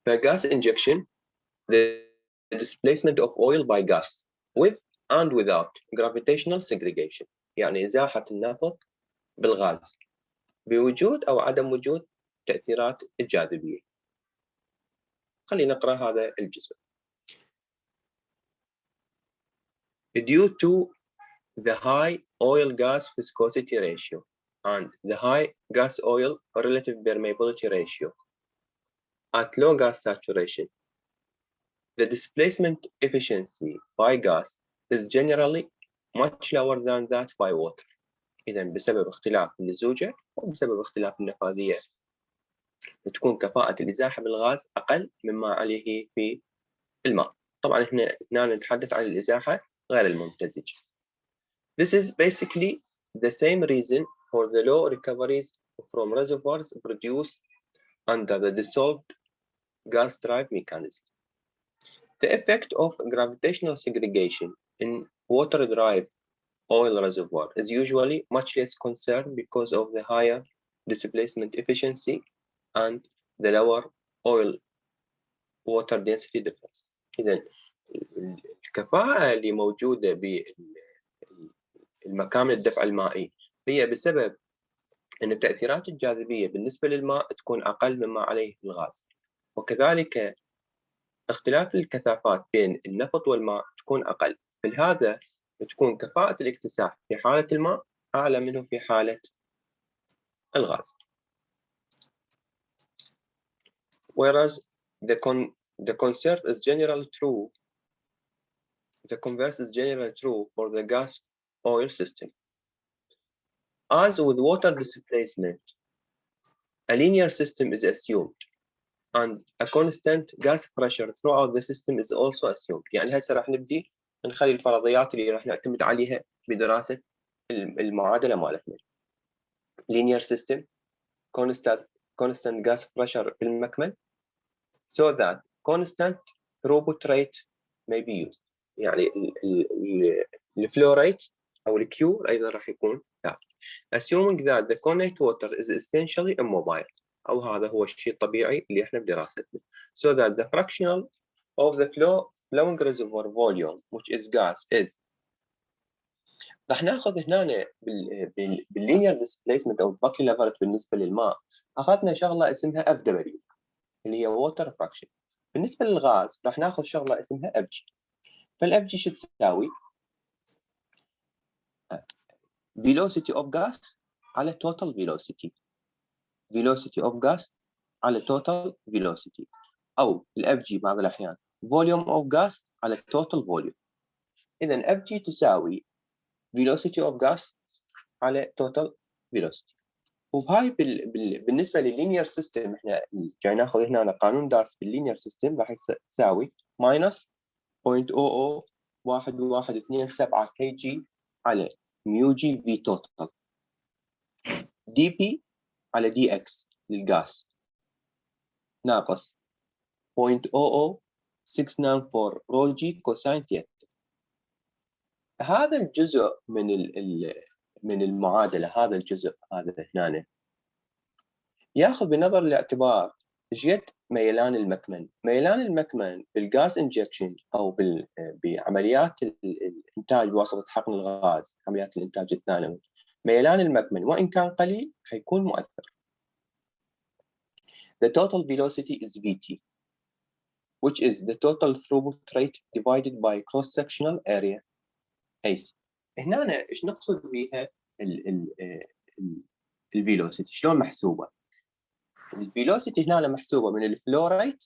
gas injection, the displacement of oil by gas with and without gravitational segregation، يعني إزاحة النفط بالغاز بوجود أو عدم وجود تأثيرات الجاذبية. خلينا نقرأ هذا الجزء. Due to the high oil-gas viscosity ratio and the high gas-oil relative permeability ratio at low gas saturation, the displacement efficiency by gas is generally much lower than that by water. إذا بسبب اختلاف اللزوجة وبسبب اختلاف النفاذية تكون كفاءة الإزاحة بالغاز أقل مما عليه في الماء. طبعا احنا هنا نتحدث عن الإزاحة غير الممتزجة. This is basically the same reason for the low recoveries from reservoirs produced under the dissolved gas drive mechanism. The effect of gravitational segregation in water-drive oil reservoir is usually much less concerned because of the higher displacement efficiency and the lower oil water density difference. إذن الكفاءة اللي موجودة بالمكامن الدفع المائي هي بسبب أن تأثيرات الجاذبية بالنسبة للماء تكون أقل مما عليه الغاز، وكذلك اختلاف الكثافات بين النفط والماء تكون أقل، فلهذا تكون كفاءة الاكتساح في حالة الماء أعلى منه في حالة الغاز. Whereas the converse is generally true. The converse is generally true for the gas oil system. As with water displacement, a linear system is assumed, and a constant gas pressure throughout the system is also assumed. يعني هسه راح نبدي نخلي الفرضيات اللي راح نعتمد عليها بدراسة المعادلة مالتنا. Linear system, constant gas pressure في المكمن, so that constant throughput rate may be used. يعني الفلو rate أو الكيو أيضا راح يكون ثابت. Assuming that the connate water is essentially immobile، أو هذا هو الشيء الطبيعي اللي احنا بدراستنا. So that the fractional of the flowing reservoir volume which is gas is. راح ناخذ هنا بالlinear displacement أو buckle leverage بالنسبة للماء أخذنا شغلة اسمها FW اللي هي water fraction. بالنسبة للغاز راح ناخذ شغلة اسمها FG. فالFG شو تساوي؟ velocity of gas على total velocity. velocity of gas على total velocity، أو الFG بعض الأحيان volume of gas على total volume. إذن FG تساوي velocity of gas على total velocity. وهاي بالنسبة للlinear system احنا جاي ناخذ هنا قانون دارس بالlinear system راح يساوي minus 0.001127 kg على mu g v total dp على dx للغاز ناقص 0.00694 رو جي كوساين ثيتا. هذا الجزء من المعادلة، هذا الجزء هذا هنا ياخذ بنظر الاعتبار جد ميلان المكمن. ميلان المكمن بالغاز انجكشن او بعمليات الانتاج بواسطه حقن الغاز، عمليات الانتاج الثانوي، ميلان المكمن وان كان قليل حيكون مؤثر. The total velocity is Vt, which is the total throughput rate divided by cross-sectional area AC. هنا ايش نقصد بها الفيلوسيتي؟ شلون محسوبه؟ الفيلوسيتي هنا محسوبه من الفلو ريت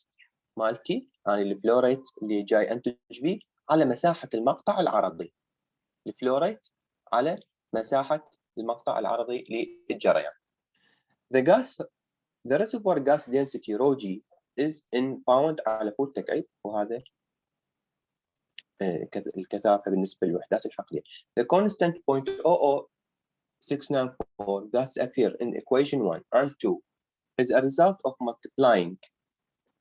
مالتي، يعني الفلو ريت اللي جاي انتج به على مساحه المقطع العرضي. الفلو ريت على مساحه المقطع العرضي للجريان. The reservoir gas density rho g is in pound على فوت تكعيب، وهذا الكثافه بالنسبه للوحدات الحقليه. The constant 0.00694 that appear in equation 1 and 2 is a result of multiplying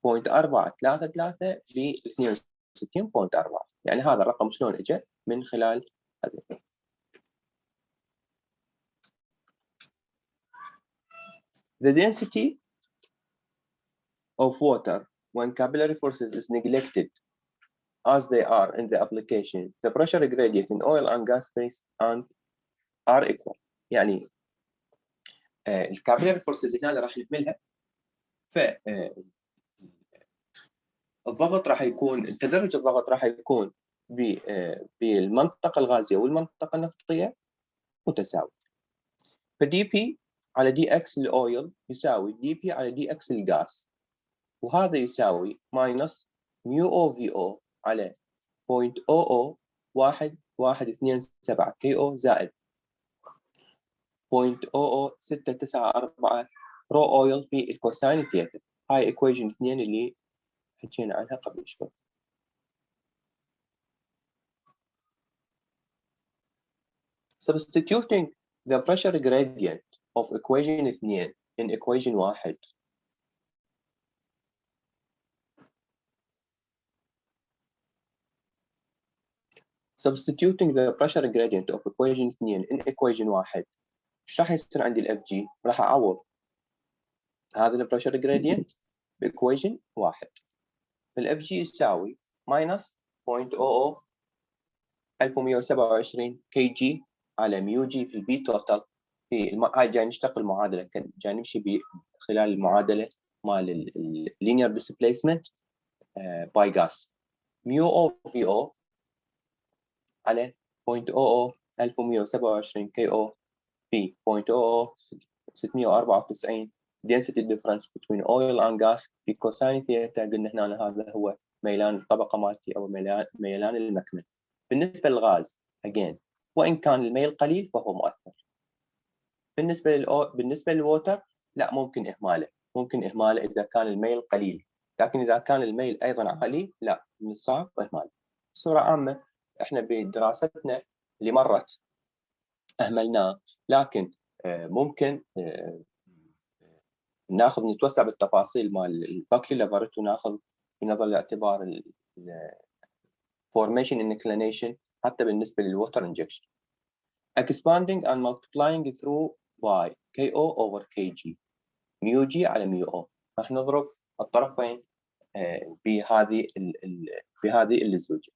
0.433 ب 62.4. يعني هذا الرقم شلون اجى؟ من خلال هذا. The density of water when capillary forces is neglected as they are in the application, the pressure gradient in oil and gas phase and are equal. يعني الكابيلاري فورسز هنا راح نكملها. ف الضغط راح يكون تدرج الضغط راح يكون بالمنطقة الغازية والمنطقة النفطية متساوي. فدي بي على دي اكس الاويل يساوي دي بي على دي اكس الغاز، وهذا يساوي ماينس ميو او في او على 0.001127 كي او زائد 0.00694 رو اويل في الكوساين ثيتا. هاي ايكويشن 2 اللي حكينا عنها قبل شوي. Substituting the pressure gradient of equation 2 in equation 1. Substituting the pressure gradient of equation 2 in equation 1. ايش راح يصير عندي الاف جي؟ راح اعوض هذا البريشر جريدينت بايكويشن 1. الاف جي يساوي ماينس 0.001127 كي جي على ميو جي في البي توتال. في هاي جاي نشتغل المعادله، كان جاي نمشي خلال المعادله مال اللينير ديسبيسمنت باي جاس. ميو او في او على 0.001127 كي او في 0.00694 density difference between oil and gas في كوساين ثيتا. قلنا هنا هذا هو ميلان الطبقة مالتي أو ميلان المكمن. بالنسبة للغاز again وإن كان الميل قليل فهو مؤثر. بالنسبة للووتر لا، ممكن إهماله إذا كان الميل قليل، لكن إذا كان الميل أيضا عالي لا، من الصعب إهماله. بصورة عامة إحنا بدراستنا اللي مرت أهملناه، لكن ممكن نتوسع بالتفاصيل مال الباكلي لافرت وناخذ بنظر الاعتبار formation inclination حتى بالنسبة للووتر injection. Expanding and multiplying through by KO over KG ميو جي على ميو او. راح نضرب الطرفين بهذه اللزوجة.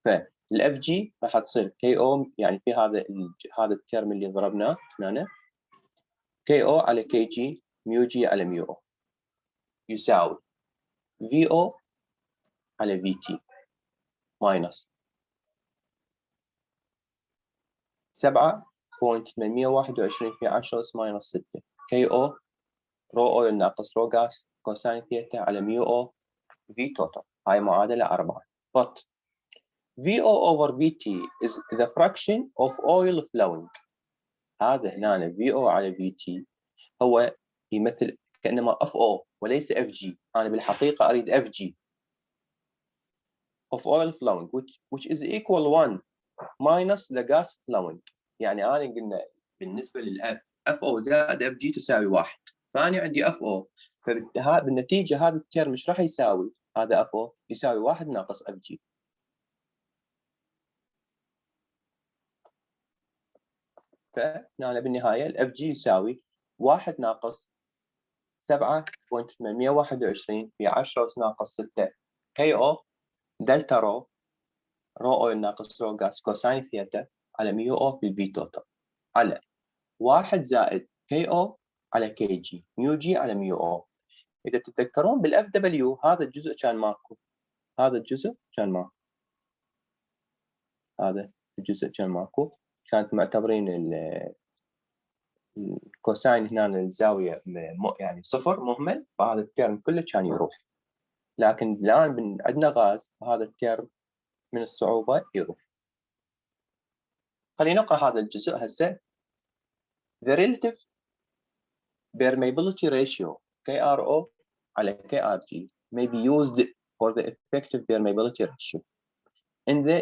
فالاف جي راح تصير كي او، يعني في هذا الترم اللي ضربناه هنا كي او على كي جي ميو جي على ميو او يساوي في او على في تي ماينس 7.821 في 10 ماينس 6 كي او رو اويل ناقص رو غاز كوساين ثيتا على ميو او في توتال. هاي معادلة 4. but VO over VT is the fraction of oil flowing. هذا هنا VO على VT هو يمثل كأنما FO وليس FG. أنا بالحقيقة أريد FG of oil flowing which is equal 1 minus the gas flowing. يعني أنا قلنا بالنسبة للF FO زائد FG تساوي 1، فأنا عندي FO، فبالنتيجة هذا الترم مش راح يساوي، هذا FO يساوي 1 ناقص FG. فهنا بالنهاية الاف جي يساوي 1 ناقص 7.821 في 10 ناقص 6 كي او دلتا رو اويل ناقص رو غاز كوساين ثيتا على ميو او في البي توتال على 1 زائد كي او على كي جي ميو جي على ميو او. إذا تتذكرون بالاف دبليو هذا الجزء كان ماكو، هذا الجزء كان ماكو، هذا الجزء كان ماكو، كانت معتبرين الكوساين هنا الزاوية يعني صفر مهمل، فهذا الترم كله كان يروح. لكن الآن عندنا غاز فهذا الترم من الصعوبة يروح. خلينا نقرأ هذا الجزء هسه. The relative permeability ratio KRO على KRG may be used for the effective permeability ratio in the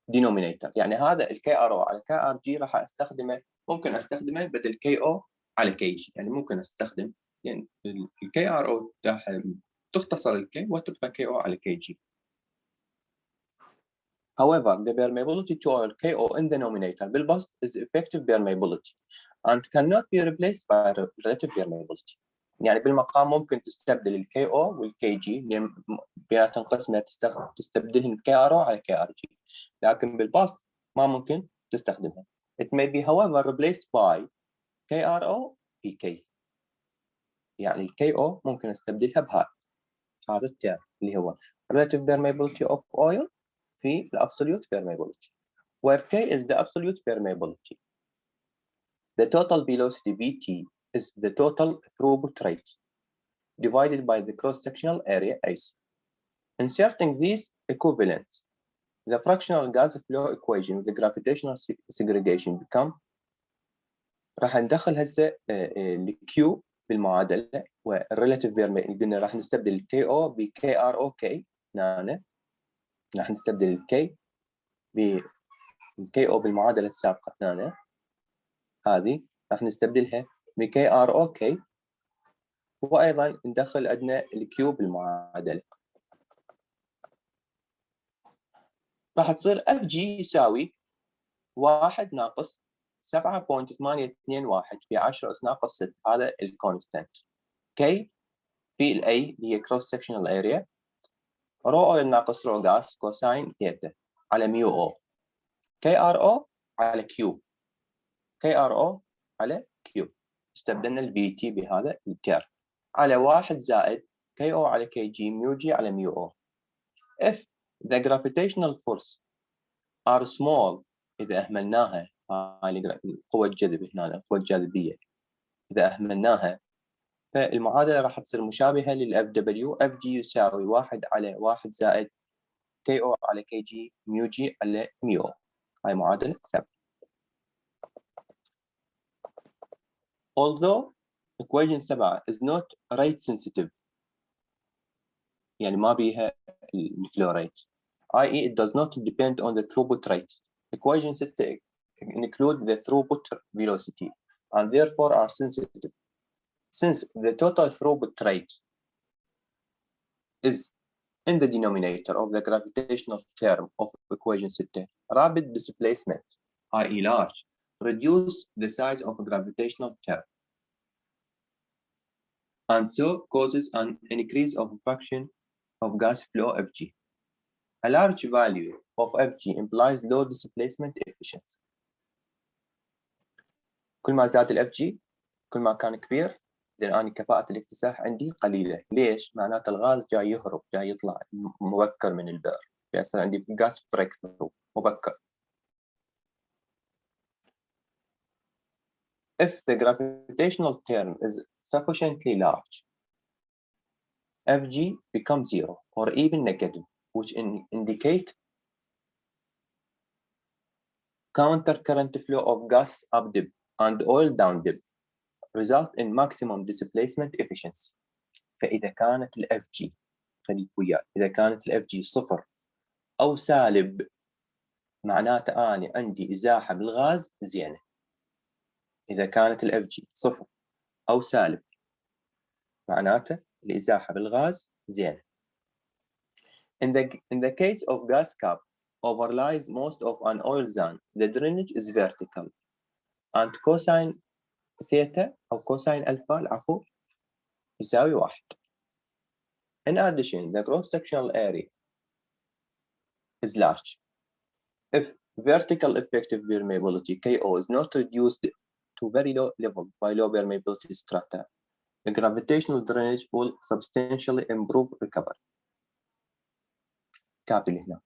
denominator. يعني هذا ال KRO على KRG راح استخدمه، ممكن استخدمه بدل KO على KG. يعني ممكن استخدم يعني ال KRO راح تختصر ال K وتبقى KO على KG. However, the permeability to oil KO in the denominator بالبسط is effective permeability and cannot be replaced by relative permeability. يعني بالمقام ممكن تستبدل الكي او والكي جي، بيناتهم قسمه تستبدلهم كي ار او على كي ار جي، لكن بالباست ما ممكن تستخدمها. It may be however replaced by KRO PK. يعني الكي او ممكن استبدلها بهذا، هذا التيرم اللي هو relative permeability of oil في absolute permeability، where K is the absolute permeability. The total velocity VT is the total throughput rate divided by the cross-sectional area AC. Inserting these equivalents, the fractional gas flow equation with the gravitational segregation become. راح ندخل هسه الكيو بالمعادله، والريلاتيف قلنا راح نستبدل الكي او بكي ار او كي، هنا راح نستبدل الكي بالكي او بالمعادله السابقه، هنا هذه راح نستبدلها بكي ار او كي، وايضا ندخل عندنا الكيو بالمعادله. راح تصير اف جي يساوي 1 ناقص 7.821 في 10 اس ناقص 6، هذا الكونستانت. كي في الاي اللي هي كروس سكشنال اريا، رو اويل ناقص رو جاس كوساين ثيتا على ميو او، كي ار او على كيو، كي ار او على كيو. استبدلنا البي تي بهذا التير على 1 زائد كي او على كي جي ميو جي على ميو او. if the gravitational force are small، اذا اهملناها هاي قوة الجذب هنا، القوة الجاذبية اذا اهملناها، فالمعادلة راح تصير مشابهة للاف دبليو، اف جي يساوي 1 على 1 زائد كي او على كي جي ميو جي على ميو او. هاي معادلة ثابتة. although equation 7 is not rate sensitive، يعني ما بيها الفلو rate، i.e. it does not depend on the throughput rate. Equation 6 include the throughput velocity and therefore are sensitive. Since the total throughput rate is in the denominator of the gravitational term of equation 6, rapid displacement, i.e. large, reduce the size of a gravitational term, and so causes an increase of fraction of gas flow Fg. A large value of Fg implies low displacement efficiency. كل ما زاد ال Fg كل ما كان كبير، إذن أنا كفاءة الاكتساح عندي قليلة. ليش؟ معناته الغاز جاي يهرب، جاي يطلع مبكر من البئر، بيصير عندي gas breakthrough مبكر. If the gravitational term is sufficiently large, Fg becomes zero or even negative, which indicate counter current flow of gas up dip and oil down dip result in maximum displacement efficiency. فإذا كانت ال Fg، خليك وياي، إذا كانت ال Fg صفر أو سالب، معناته أنا عندي إزاحة بالغاز زينة. إذا كانت ال Fg صفر أو سالب، معناته الإزاحة بالغاز زينة. In the case of gas cap overlies most of an oil zone, the drainage is vertical and cosine theta أو cosine alpha العفو يساوي 1. In addition, the cross-sectional area is large. If vertical effective permeability KO is not reduced to very low level by low permeability strata, the gravitational drainage will substantially improve recovery. كاتب هنا